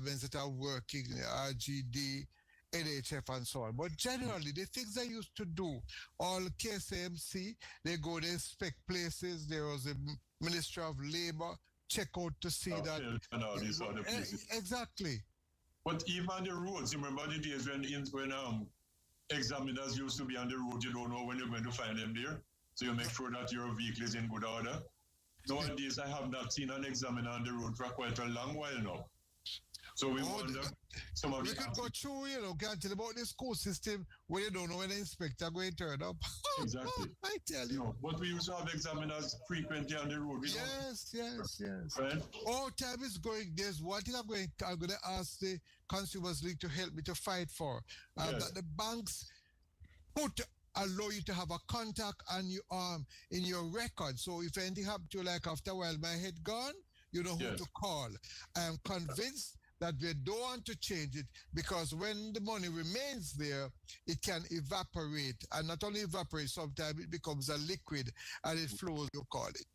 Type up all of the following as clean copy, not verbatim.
departments that are working, RGD, NHF and so on. But generally, the things they used to do, all KSMC, they go, they inspect places. There was a Ministry of Labor, check out to see that. And all these other places. Exactly. But even on the roads, you remember the days when examiners used to be on the road, you don't know when you're going to find them there. So you make sure that your vehicle is in good order. Nowadays, I have not seen an examiner on the road for quite a long while now. So we wonder some of we could go through, can't tell about the school system where you don't know when the inspector going to turn up. Exactly. I tell you. But we used to have examiners frequently on the road. Yes. Right? All time is going. There's one thing I'm going to ask the Consumers League to help me to fight for. That the banks allow you to have a contact on your in your record. So if anything happens to you, like after a while, my head gone, you know who to call. I am convinced that they don't want to change it because when the money remains there, it can evaporate. And not only evaporate, sometimes it becomes a liquid and it flows, you call it.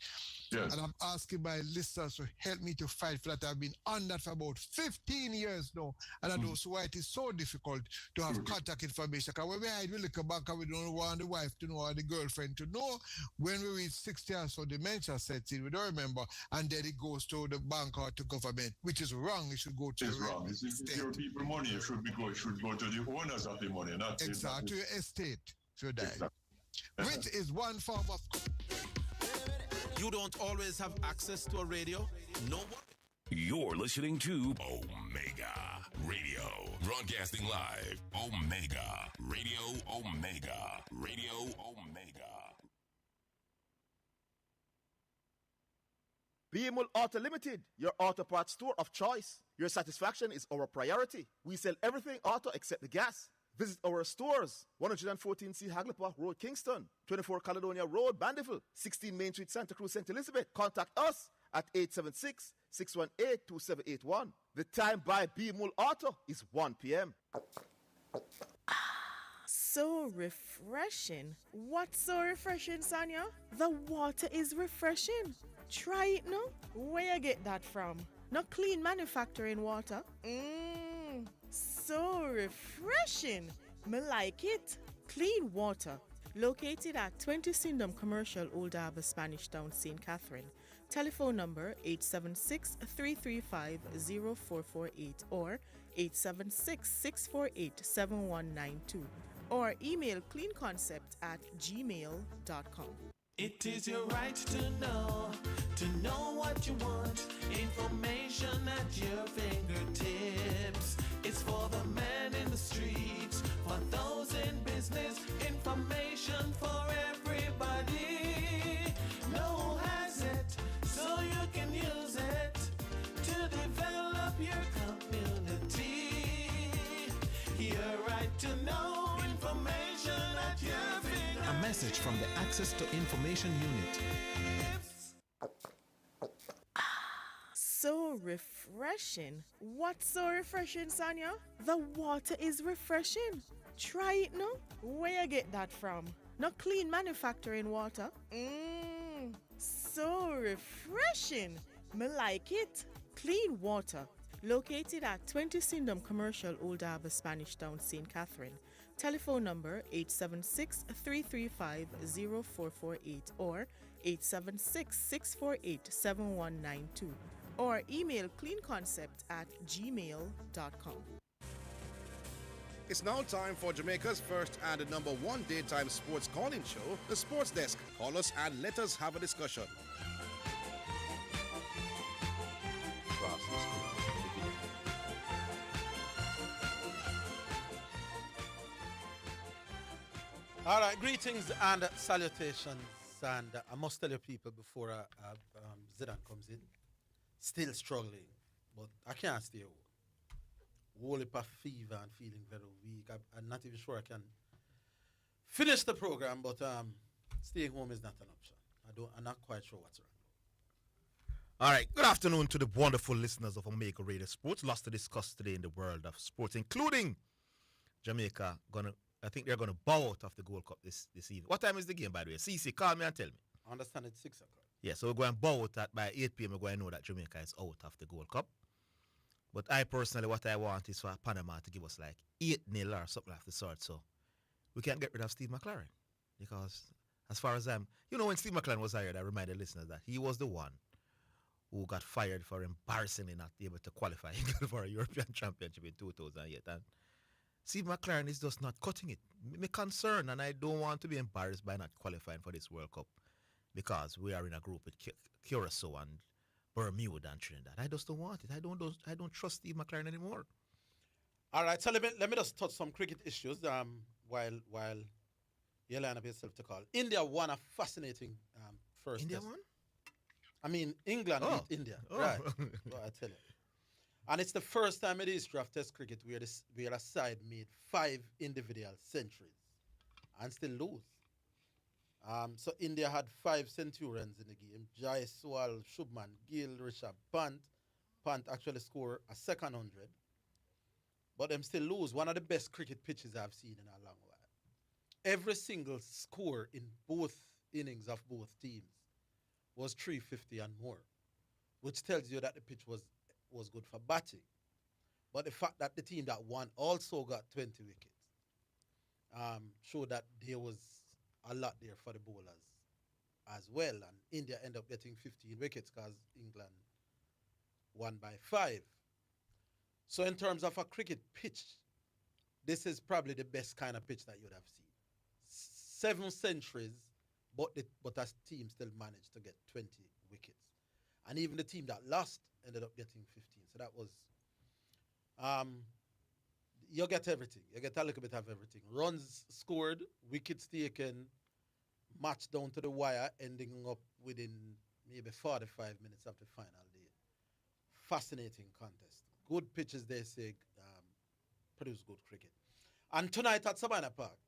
Yes. And I'm asking my listeners to help me to fight for that. I've been on that for about 15 years now. And I know why it is so difficult to have contact information. Because when we hide, we look back and we don't want the wife to know or the girlfriend to know. When we reach 60 or so, dementia sets in. We don't remember. And then it goes to the bank or to government, which is wrong. It should go to it's wrong. It's your people money. It should go to the owners of the money, not exactly to your estate. Should die. Exactly. Which is one form of. You don't always have access to a radio. No one. You're listening to Omega Radio, broadcasting live. Omega Radio, Omega Radio, Omega. BMUL Auto Limited, your auto parts store of choice. Your satisfaction is our priority. We sell everything auto except the gas. Visit our stores, 114C Haglapa Road, Kingston, 24 Caledonia Road, Bandiville, 16 Main Street, Santa Cruz, St. Elizabeth. Contact us at 876-618-2781. The time by BMUL Auto is 1 p.m. So refreshing. What's so refreshing, Sonia? The water is refreshing. Try it now. Where you get that from? Not clean manufacturing water. So refreshing. Me like it. Clean water. Located at 20 Syndham Commercial, Old Harbour, Spanish Town, St. Catherine. Telephone number 876-335-0448 or 876-648-7192. Or email cleanconcept@gmail.com. It is your right to know what you want. Information at your fingertips. It's for the man in the streets, for those in business. Information for everybody. No who has it, so you can use it to develop your community. Your right to know information at your fingertips. A message from the Access to Information Unit. So refreshing. What's so refreshing, Sonia? The water is refreshing. Try it now. Where you get that from? Not clean manufacturing water. So refreshing. Me like it. Clean water. Located at 20 Syndham Commercial, Old Harbour, Spanish Town, St. Catherine. Telephone number 876-335-0448 or 876-648-7192. Or email cleanconcept@gmail.com. It's now time for Jamaica's first and the number one daytime sports calling show, The Sports Desk. Call us and let us have a discussion. All right, greetings and salutations. And I must tell you people before Zidane comes in, still struggling, but I can't stay home. Whole heap of fever and feeling very weak. I'm not even sure I can finish the program, but staying home is not an option. I'm not quite sure what's wrong. All right, good afternoon to the wonderful listeners of Omega Radio Sports. Lots to discuss today in the world of sports, including Jamaica I think they're going to bow out of the Gold Cup this evening. What time is the game, by the way? CC, call me and tell me. I understand it's 6 o'clock. Yeah, so we're going to bow out by 8 p.m. We're going to know that Jamaica is out of the Gold Cup. But I personally, what I want is for Panama to give us like 8-0 or something like the sort. So we can't get rid of Steve McLaren. Because as far as when Steve McLaren was hired, I reminded listeners that he was the one who got fired for embarrassingly not able to qualify for a European Championship in 2008. And Steve McLaren is just not cutting it. My concern, and I don't want to be embarrassed by not qualifying for this World Cup because we are in a group with Curacao and Bermuda and Trinidad. I just don't want it. I don't trust Steve McLaren anymore. All right, so let me just touch some cricket issues while you line up yourself to call. India won a fascinating first India test. won? I mean, England beat India. Oh. Right. Well, I tell you. And it's the first time in the history of Test cricket where a side made 5 individual centuries and still lose. So India had 5 centurions in the game. Jaiswal, Shubman, Gill, Rishabh Pant. Pant actually scored a second 100. But them still lose. One of the best cricket pitches I've seen in a long while. Every single score in both innings of both teams was 350 and more, which tells you that the pitch was good for batting. But the fact that the team that won also got 20 wickets showed that there was a lot there for the bowlers as well. And India ended up getting 15 wickets because England won by 5. So in terms of a cricket pitch, this is probably the best kind of pitch that you'd have seen. 7 centuries, but a team still managed to get 20 wickets. And even the team that lost ended up getting 15. So that was, you get everything. You get a little bit of everything. Runs scored, wickets taken, match down to the wire, ending up within maybe 45 minutes of the final day. Fascinating contest. Good pitches, they say, produce good cricket. And tonight at Sabina Park,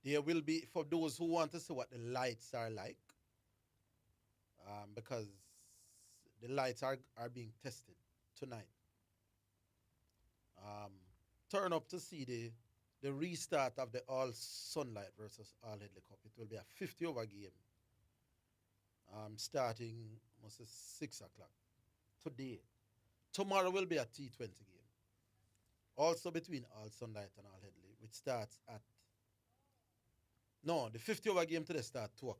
there will be, for those who want to see what the lights are like, because the lights are being tested tonight. Turn up to see the restart of the All Sunlight versus All Headley Cup. It will be a 50 over game, starting must say 6 o'clock today. Tomorrow will be a T20 game, also between All Sunlight and All Headley, which starts at the 50 over game today start 2 o'clock,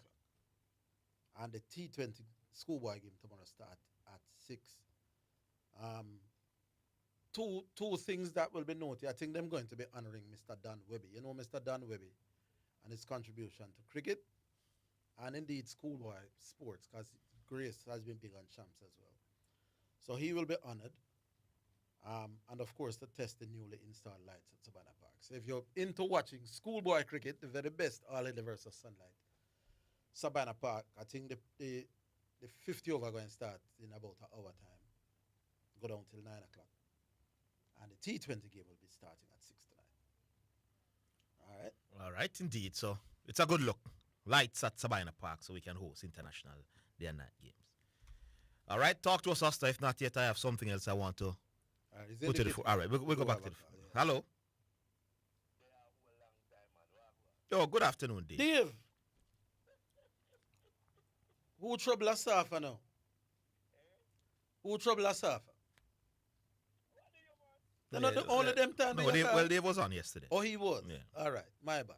and the T20 schoolboy game tomorrow start at 6. Two things that will be noted. I think they're going to be honoring Mr. Dan Webby. You know Mr. Dan Webby and his contribution to cricket and indeed schoolboy sports, because Grace has been big on champs as well. So he will be honored. And of course, to test the newly installed lights at Sabina Park. So if you're into watching schoolboy cricket, the very best All Headley versus Sunlight, Sabina Park, I think the 50 over going to start in about an hour time, go down till 9 o'clock. And the T20 game will be starting at 6 tonight. All right? All right, indeed. So it's a good look. Lights at Sabina Park so we can host international day and night games. All right, talk to us, Asta. If not yet, I have something else I want to put to the All right, we'll go back to the Hello. Oh, good afternoon, Dave. Dave. Who trouble us Safa now? Who trouble us Safa? No, only them time. No, Dave was on yesterday. Oh, he was? Yeah. All right, my bad.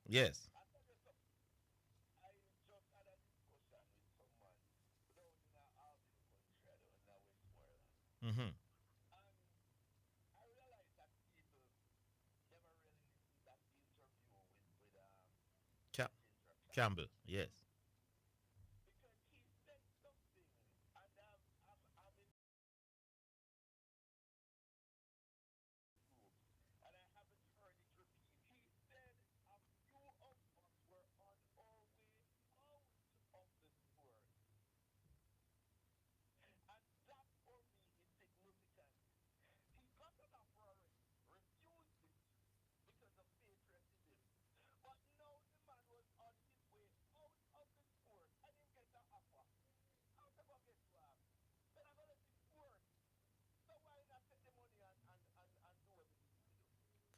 Yes. Mm-hmm. Campbell, yes.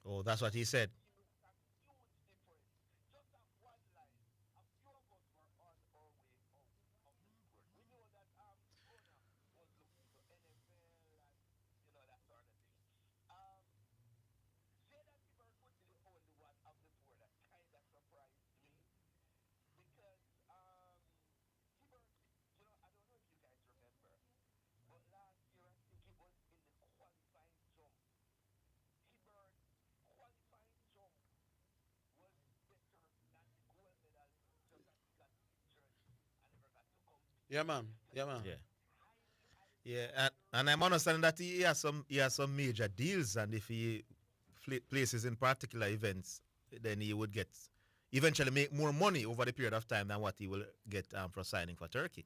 Oh, that's what he said. Yeah, man. Yeah, man. Yeah. Yeah, and I'm understanding that he has some major deals, and if he places in particular events, then he would get eventually make more money over the period of time than what he will get for signing for Turkey.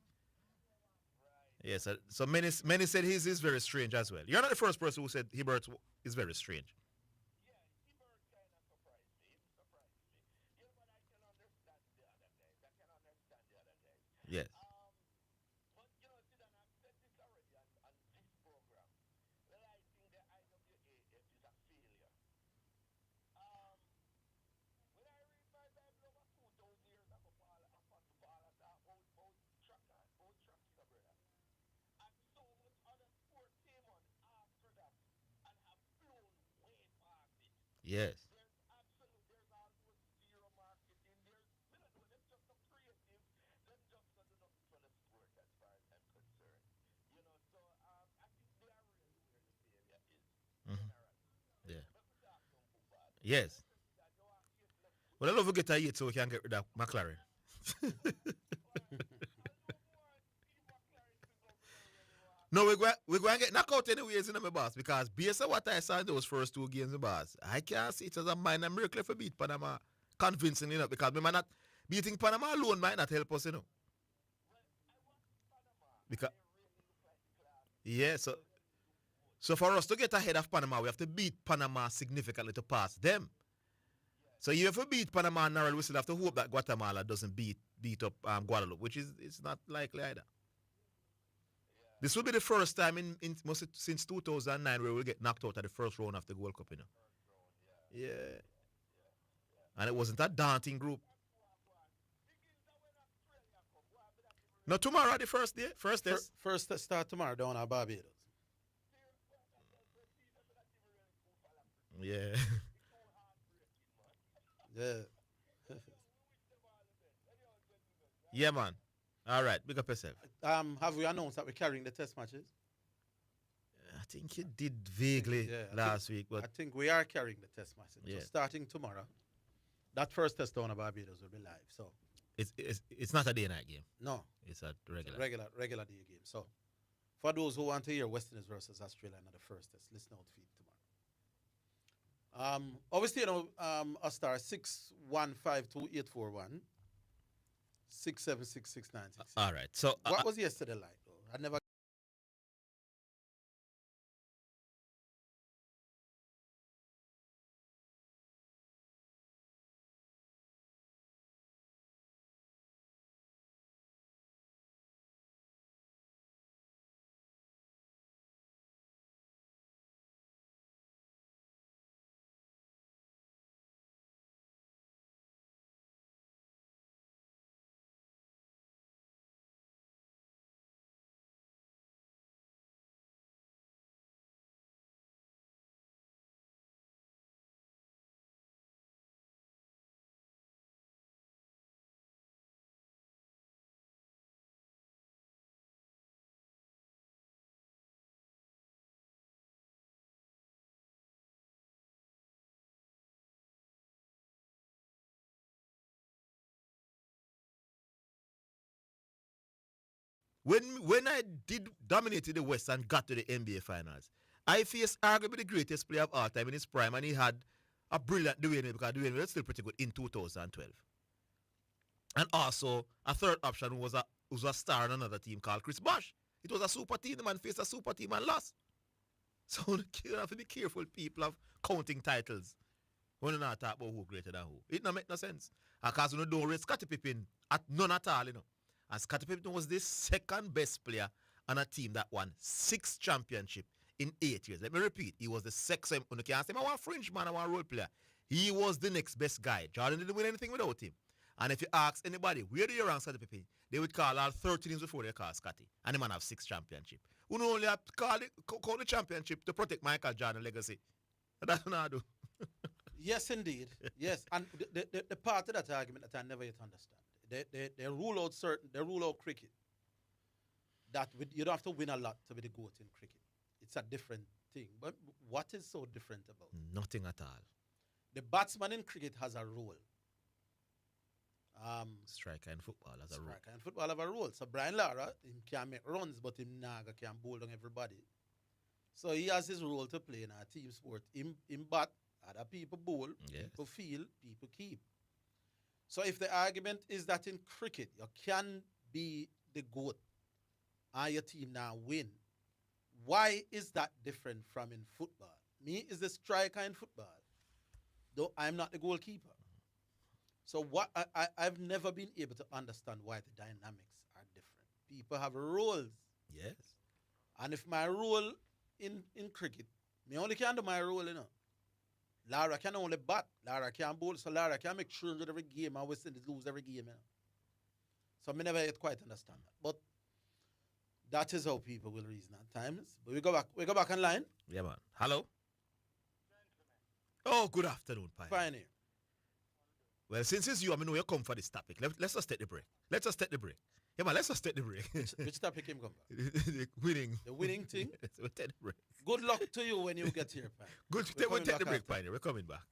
Yes, so many said his is very strange as well. You're not the first person who said Hibbert is very strange. Yes. Yes. Mhm. Yeah. Yes. Well, I love to get a 8 so we can get rid of McLaren. No, we're going to get knocked out anyways, my boss, because based on what I saw in those first 2 games, boss, I can't see it as a minor miracle if we beat Panama convincingly enough, because we might not beating Panama alone might not help us, Because yeah, so for us to get ahead of Panama, we have to beat Panama significantly to pass them. So even if we beat Panama narrowly, we still have to hope that Guatemala doesn't beat up Guadeloupe, which is it's not likely either. This will be the first time in since 2009 where we'll get knocked out at the first round of the World Cup, Yeah. And it wasn't a daunting group. No, tomorrow the first day, first test. First test start tomorrow down at Barbados. Yeah. Yeah. Yeah, man. All right, big up yourself. Have we announced that we're carrying the test matches? I think you did vaguely last week, but I think we are carrying the test matches. Yeah. So starting tomorrow, that first test down at Barbados will be live. So it's not a day-night game. No, it's a regular. Regular day game. So for those who want to hear West Indies versus Australia in the first test, listen out for it tomorrow. Obviously, a star 6152841 6766966. All right. So what was yesterday like though? I never. When I did dominated the West and got to the NBA Finals, I faced arguably the greatest player of all time in his prime, and he had a brilliant Dwayne Wade, because Dwayne Wade was still pretty good in 2012. And also, a third option was a star on another team called Chris Bosh. It was a super team. The man faced a super team and lost. So you have to be careful, people, of counting titles when you not talk about who greater than who. It don't make no sense. Because you don't rate Scottie Pippen at none at all, And Scottie Pippen was the second best player on a team that won 6 championships in 8 years. Let me repeat. He was the second. You can't say, I want a fringe man, I want a role player. He was the next best guy. Jordan didn't win anything without him. And if you ask anybody, where do you rank Scottie Pippen? They would call all 13 teams before they call Scottie. And the man have 6 championships. Who only have to call the championship to protect Michael Jordan legacy. That's what I do. Yes, indeed. Yes, and the part of that argument that I never yet understand. They rule out cricket. That you don't have to win a lot to be the GOAT in cricket. It's a different thing. But what is so different about it? Nothing at all. The batsman in cricket has a role. Striker in football as a rule. Striker in football have a role. So Brian Lara, him can make runs, but him naga can bowl down everybody. So he has his role to play in a team sport. Him bat, other people bowl, people feel, people keep. So if the argument is that in cricket, you can be the GOAT and your team now win, why is that different from in football? Me is the striker in football, though I'm not the goalkeeper. So what I've never been able to understand why the dynamics are different. People have roles. Yes. And if my role in cricket, me only can do my role, you know. Lara can only bat. Lara can bowl. So Lara can make 300 every game and West Indies lose every game, you know. So I never yet quite understand that. But that is how people will reason at times. But we go back online. Yeah, man. Hello? Oh, good afternoon, Pioneer. Well, since it's you, I know you come for this topic. Let's just take the break. Yeah, man, let's just take the break. Which topic came come back? The winning. The winning thing? We'll take the break. Good luck to you when you get here, Pioneer. We'll take the break, Pioneer. We're coming back.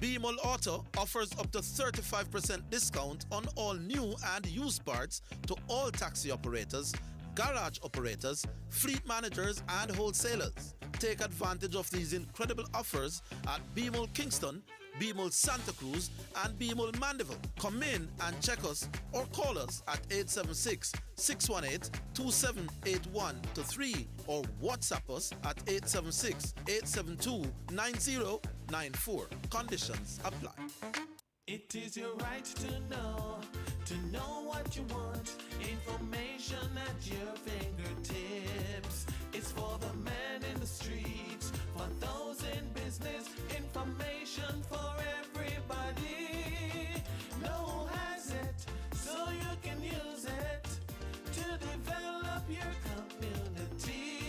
BMOL Auto offers up to 35% discount on all new and used parts to all taxi operators, garage operators, fleet managers, and wholesalers. Take advantage of these incredible offers at BMOL Kingston, BMOL Santa Cruz, and BMOL Mandeville. Come in and check us or call us at 876-618-2781-3 or WhatsApp us at 876-872-9094. Conditions apply. It is your right to know what you want. Information at your fingertips. It's for the man in the streets, for those in business. Information for everybody. No one has it, so you can use it to develop your community.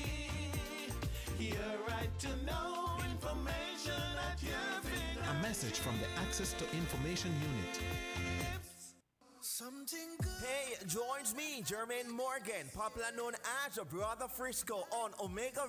Your right to know information at your fingertips. A message from the Access to Information Unit. Hey, join me, Jermaine Morgan, popular known as your Brother Frisco on Omega